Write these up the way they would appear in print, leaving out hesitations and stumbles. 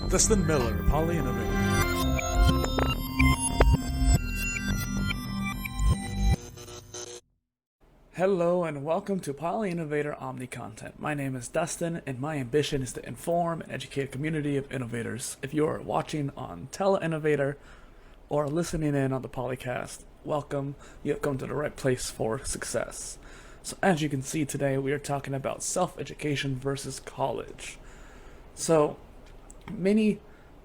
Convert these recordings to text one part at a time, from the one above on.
Dustin Miller, PolyInnovator. Hello and welcome to PolyInnovator Omni-Content. My name is Dustin and my ambition is to inform and educate a community of innovators. If you are watching on TeleInnovator or listening in on the POLYCASTS, welcome. You have come to the right place for success. So as you can see today, we are talking about self-education versus college. So many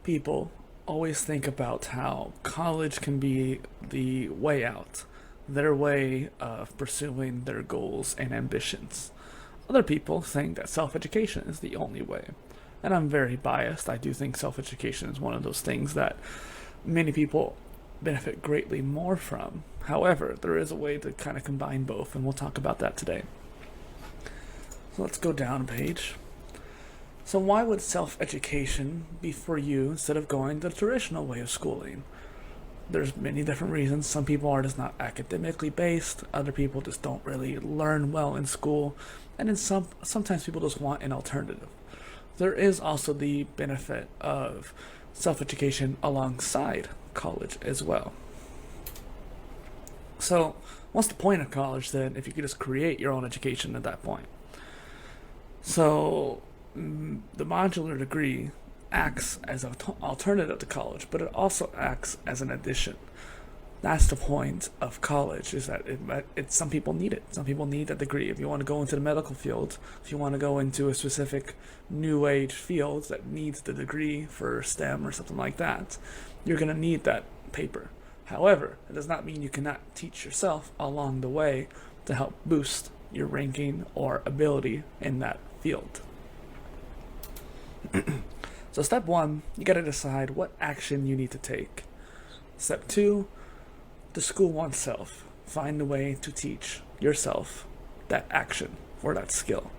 people always think about how college can be the way out, their way of pursuing their goals and ambitions. Other people think that self-education is the only way. And I'm very biased. I do think self-education is one of those things that many people benefit greatly more from. However, there is a way to kind of combine both, and we'll talk about that today. So let's go down a page. So why would self-education be for you instead of going the traditional way of schooling? There's many different reasons. Some people are just not academically based. Other people just don't really learn well in school. And then sometimes people just want an alternative. There is also the benefit of self-education alongside college as well. So what's the point of college then if you could just create your own education at that point? So the modular degree acts as an alternative to college, but it also acts as an addition. That's the point of college, is that some people need it. Some people need that degree. If you want to go into the medical field, if you want to go into a specific new age field that needs the degree for STEM or something like that, you're going to need that paper. However, it does not mean you cannot teach yourself along the way to help boost your ranking or ability in that field. So step 1, you got to decide what action you need to take. Step 2, to school oneself. Find a way to teach yourself that action for that skill.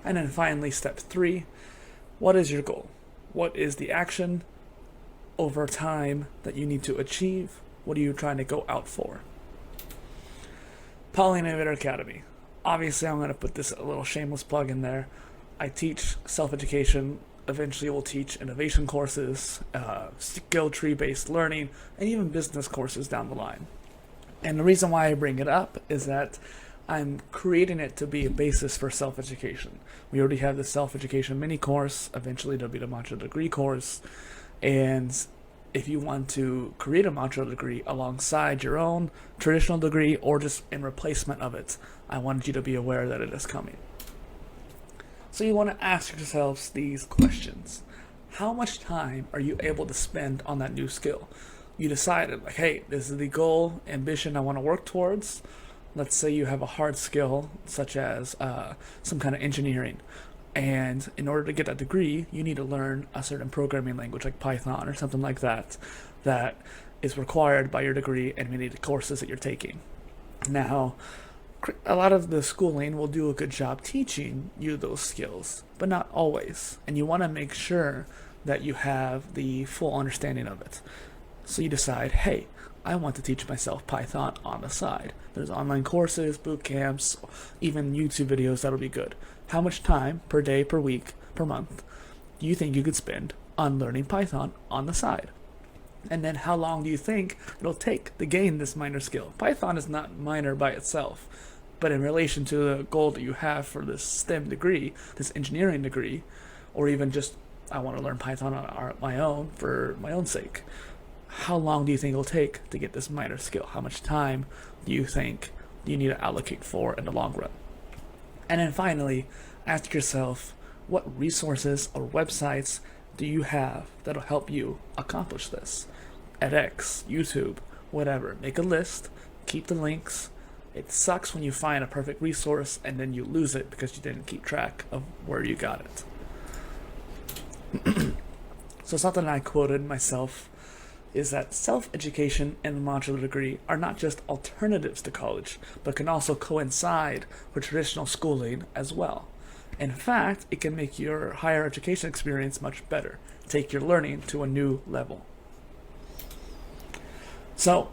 And then finally, step 3, what is your goal? What is the action over time that you need to achieve? What are you trying to go out for? Pauline Interacademy. Obviously, I'm going to put this a little shameless plug in there. I teach self-education. Eventually, we'll teach innovation courses, skill tree-based learning, and even business courses down the line. And the reason why I bring it up is that I'm creating it to be a basis for self-education. We already have the self-education mini course. Eventually, there'll be the modular degree course. And if you want to create a modular degree alongside your own traditional degree or just in replacement of it, I wanted you to be aware that it is coming. So you want to ask yourselves these questions. How much time are you able to spend on that new skill? You decided, like, hey, this is the goal, ambition I want to work towards. Let's say you have a hard skill, such as some kind of engineering. And in order to get that degree, you need to learn a certain programming language like Python or something like that, that is required by your degree and many of the courses that you're taking. Now, a lot of the schooling will do a good job teaching you those skills, but not always. And you want to make sure that you have the full understanding of it. So you decide, hey, I want to teach myself Python on the side. There's online courses, boot camps, even YouTube videos that'll be good. How much time per day, per week, per month do you think you could spend on learning Python on the side? And then how long do you think it'll take to gain this minor skill? Python is not minor by itself, but in relation to the goal that you have for this STEM degree, this engineering degree, or even just, I want to learn Python on my own for my own sake. How long do you think it'll take to get this minor skill? How much time do you think you need to allocate for in the long run? And then finally, ask yourself, what resources or websites do you have that'll help you accomplish this? edX, YouTube, whatever. Make a list, keep the links. It sucks when you find a perfect resource and then you lose it because you didn't keep track of where you got it. So something I quoted myself is that self-education and the modular degree are not just alternatives to college, but can also coincide with traditional schooling as well. In fact, it can make your higher education experience much better, take your learning to a new level. So,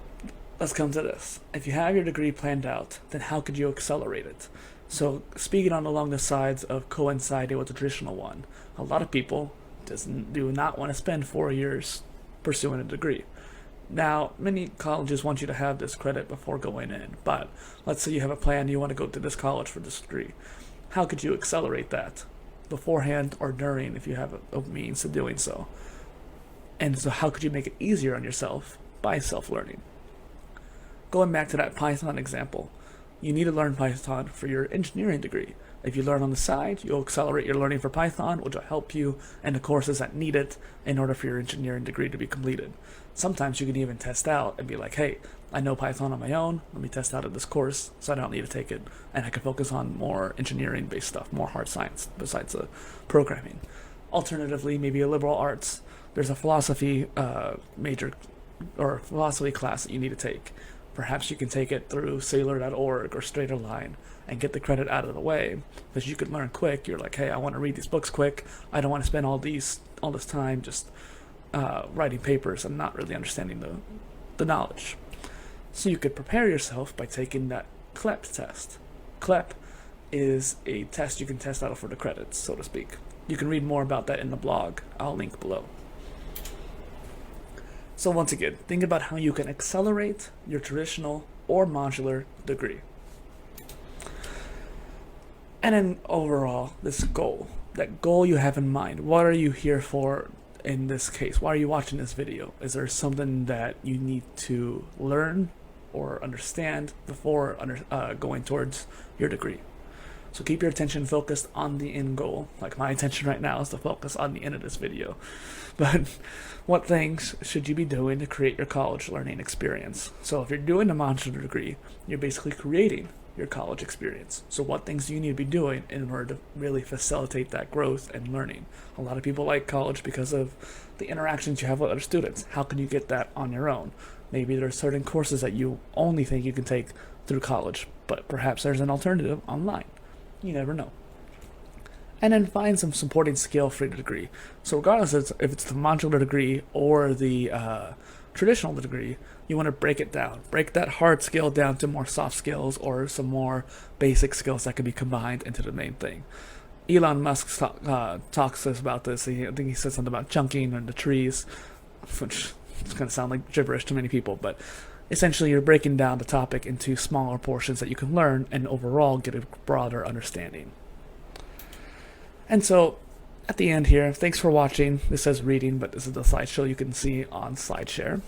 let's come to this. If you have your degree planned out, then how could you accelerate it? So, speaking on along the sides of coinciding with the traditional one, a lot of people do not want to spend 4 years pursuing a degree. Now, many colleges want you to have this credit before going in, but let's say you have a plan, you want to go to this college for this degree. How could you accelerate that beforehand or during if you have a means of doing so? And so how could you make it easier on yourself by self-learning? Going back to that Python example, you need to learn Python for your engineering degree. If you learn on the side, you'll accelerate your learning for Python, which will help you in the courses that need it in order for your engineering degree to be completed. Sometimes you can even test out and be like, hey, I know Python on my own, let me test out of this course so I don't need to take it, and I can focus on more engineering-based stuff, more hard science besides the programming. Alternatively, maybe a liberal arts, there's a philosophy major or philosophy class that you need to take. Perhaps you can take it through Sailor.org or Straighterline and get the credit out of the way, because you could learn quick. You're like, hey, I want to read these books quick. I don't want to spend all this time just writing papers and not really understanding the knowledge. So you could prepare yourself by taking that CLEP test. CLEP is a test you can test out for the credits, so to speak. You can read more about that in the blog. I'll link below. So once again, think about how you can accelerate your traditional or modular degree. And then overall, this goal, that goal you have in mind, what are you here for in this case? Why are you watching this video? Is there something that you need to learn or understand before going towards your degree? So keep your attention focused on the end goal. Like my attention right now is to focus on the end of this video. But what things should you be doing to create your college learning experience? So if you're doing a modular degree, you're basically creating your college experience. So what things do you need to be doing in order to really facilitate that growth and learning? A lot of people like college because of the interactions you have with other students. How can you get that on your own? Maybe there are certain courses that you only think you can take through college, but perhaps there's an alternative online. You never know. And then find some supporting skill for your degree. So regardless if it's the modular degree or the traditional degree, you want to break it down. Break that hard skill down to more soft skills or some more basic skills that can be combined into the main thing. Elon Musk talks to us about this. I think he said something about chunking and the trees, which is going to sound like gibberish to many people, but essentially you're breaking down the topic into smaller portions that you can learn and overall get a broader understanding. And so at the end here, thanks for watching. This says reading, but this is the slideshow you can see on SlideShare.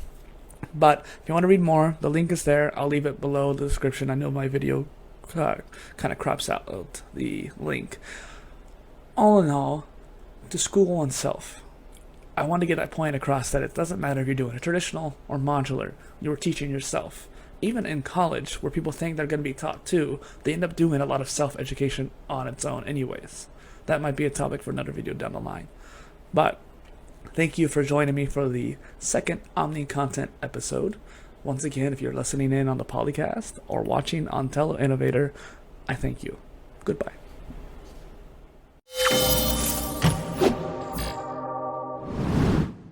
But if you want to read more, the link is there. I'll leave it below the description. I know my video kind of crops out the link. All in all, to school oneself, I want to get that point across that it doesn't matter if you're doing a traditional or modular, you're teaching yourself. Even in college, where people think they're going to be taught too, they end up doing a lot of self-education on its own anyways. That might be a topic for another video down the line. But thank you for joining me for the second Omni-Content episode. Once again, if you're listening in on the PolyCast or watching on PolyInnovator, I thank you. Goodbye.